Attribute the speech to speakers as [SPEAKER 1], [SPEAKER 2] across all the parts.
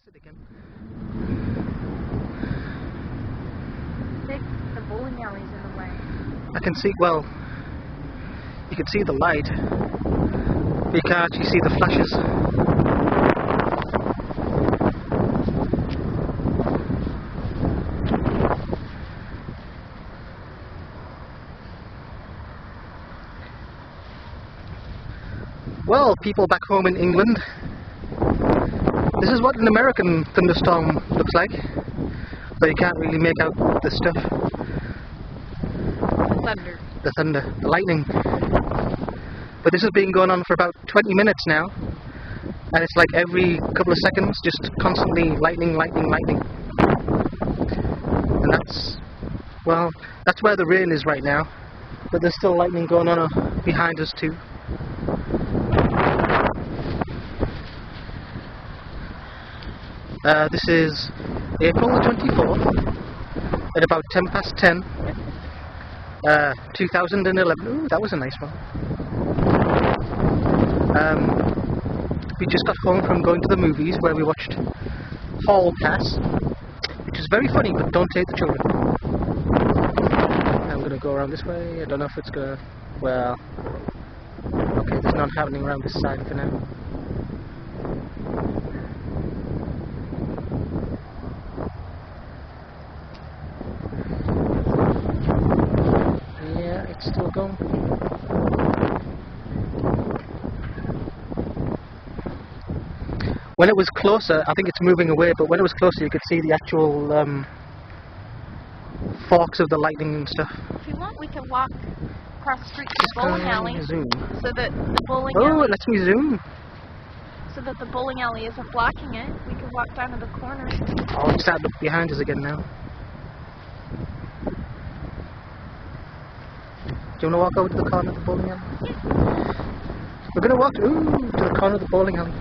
[SPEAKER 1] it again.
[SPEAKER 2] The bowling alley's in the way.
[SPEAKER 1] I can see, well, you can see the light, but you can't actually see the flashes. Well, people back home in England, this is what an American thunderstorm looks like, but you can't really make out the stuff. The thunder, the lightning. But this has been going on for about 20 minutes now, and it's like every couple of seconds, just constantly lightning, lightning, lightning. And that's, well, that's where the rain is right now, but there's still lightning going on behind us too. This is April the 24th at about 10 past 10, 2011. Ooh, that was a nice one. We just got home from going to the movies where we watched Hall Pass, which is very funny, but don't take the children. I'm going to go around this way. I don't know if it's going to, well, okay, there's none happening around this side for now. It's still going. When it was closer, I think it's moving away, but when it was closer you could see the actual forks of the lightning and stuff.
[SPEAKER 2] If you want, we can walk across the street to the bowling alley,
[SPEAKER 1] zoom.
[SPEAKER 2] So that the bowling
[SPEAKER 1] alley...
[SPEAKER 2] alley...
[SPEAKER 1] Oh, it lets me zoom.
[SPEAKER 2] So that the bowling alley isn't blocking it. We can walk down to the corner.
[SPEAKER 1] Oh, it's starting up behind us again now. Do you want to walk over to the corner of the bowling alley?
[SPEAKER 2] Yeah.
[SPEAKER 1] We're going to walk to the corner of the bowling alley.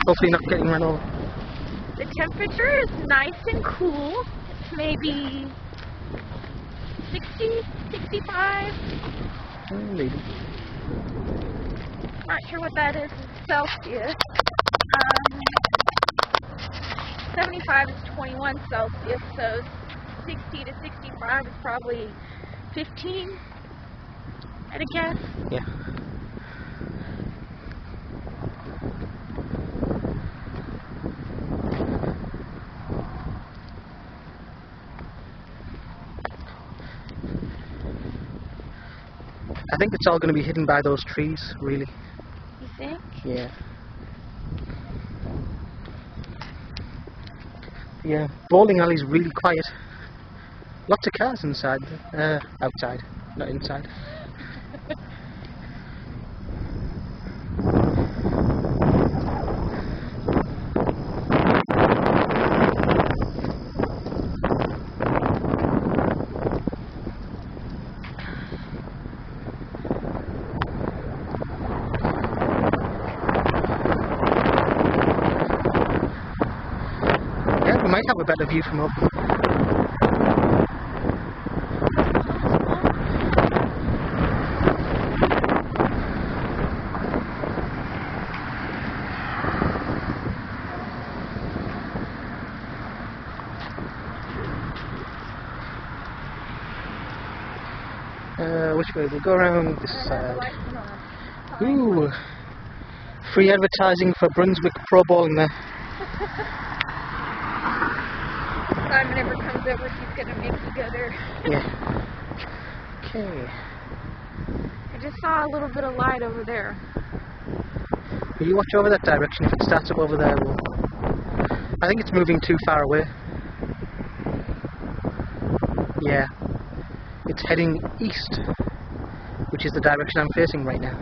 [SPEAKER 1] Hopefully not getting run over.
[SPEAKER 2] The temperature is nice and cool. It's maybe 60, 65.
[SPEAKER 1] Maybe.
[SPEAKER 2] Not sure what that is in Celsius. 75 is 21 Celsius, so 60 to 65 is probably 15, at a guess.
[SPEAKER 1] Yeah. I think it's all going to be hidden by those trees, really.
[SPEAKER 2] You think?
[SPEAKER 1] Yeah. Yeah, bowling alley's really quiet. Lots of cars inside, outside, not inside. Yeah, we might have a better view from up. Which way? We'll go around this side. Ooh! Free advertising for Brunswick Pro Bowling there.
[SPEAKER 2] Simon never comes over, he's going to make me go there.
[SPEAKER 1] Yeah. Okay.
[SPEAKER 2] I just saw a little bit of light over there.
[SPEAKER 1] Will you watch over that direction? If it starts up over there, I think it's moving too far away. Yeah. It's heading east, which is the direction I'm facing right now.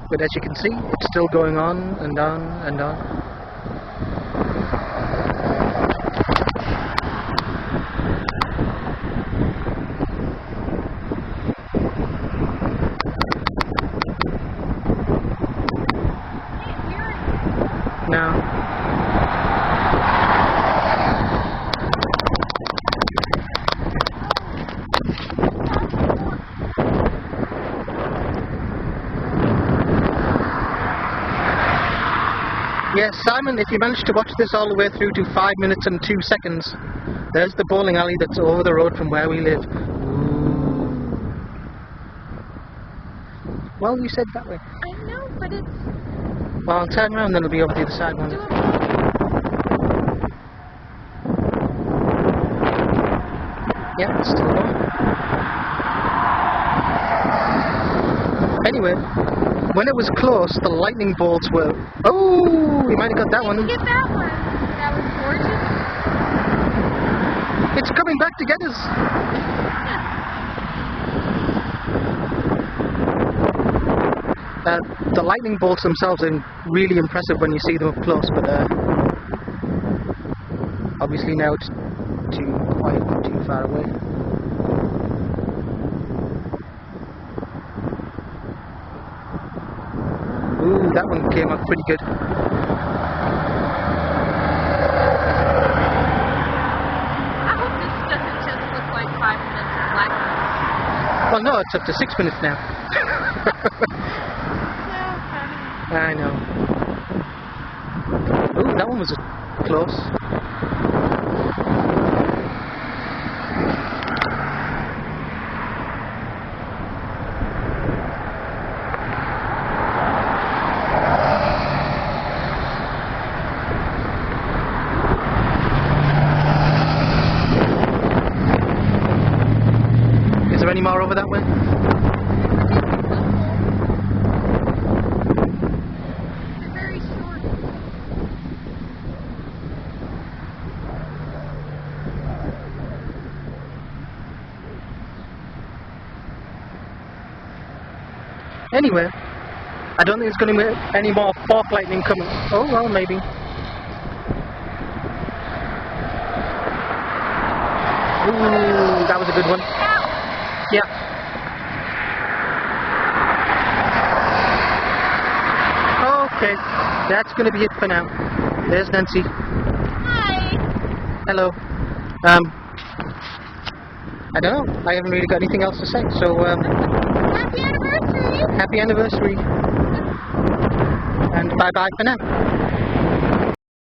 [SPEAKER 1] But as you can see, it's still going on and on and on. No. Yes, Simon, if you managed to watch this all the way through to 5 minutes and 2 seconds, there's the bowling alley that's over the road from where we live. Ooh. Well, you said that way.
[SPEAKER 2] I know, but it's...
[SPEAKER 1] Well, I'll turn around, then it'll be over the other side. Won't it? Yeah, it's still going. Anyway, when it was close, the lightning bolts were... Oh, we might have got that one.
[SPEAKER 2] Get that one. That was gorgeous.
[SPEAKER 1] It's coming back to get us. The lightning bolts themselves are really impressive when you see them up close, but obviously now it's too far away. Ooh, that one came out pretty good.
[SPEAKER 2] I hope this doesn't just look like 5 minutes of blackness.
[SPEAKER 1] Well, no, it's up to 6 minutes now. I know. Ooh, that one was close. Is there any more over that way? Anyway, I don't think there's going to be any more fork lightning coming. Oh, well, maybe. Ooh, that was a good one. Yeah. Okay, that's going to be it for now. There's Nancy.
[SPEAKER 2] Hi.
[SPEAKER 1] Hello. I don't know. I haven't really got anything else to say, so
[SPEAKER 2] Happy anniversary.
[SPEAKER 1] happy anniversary. And bye-bye for now.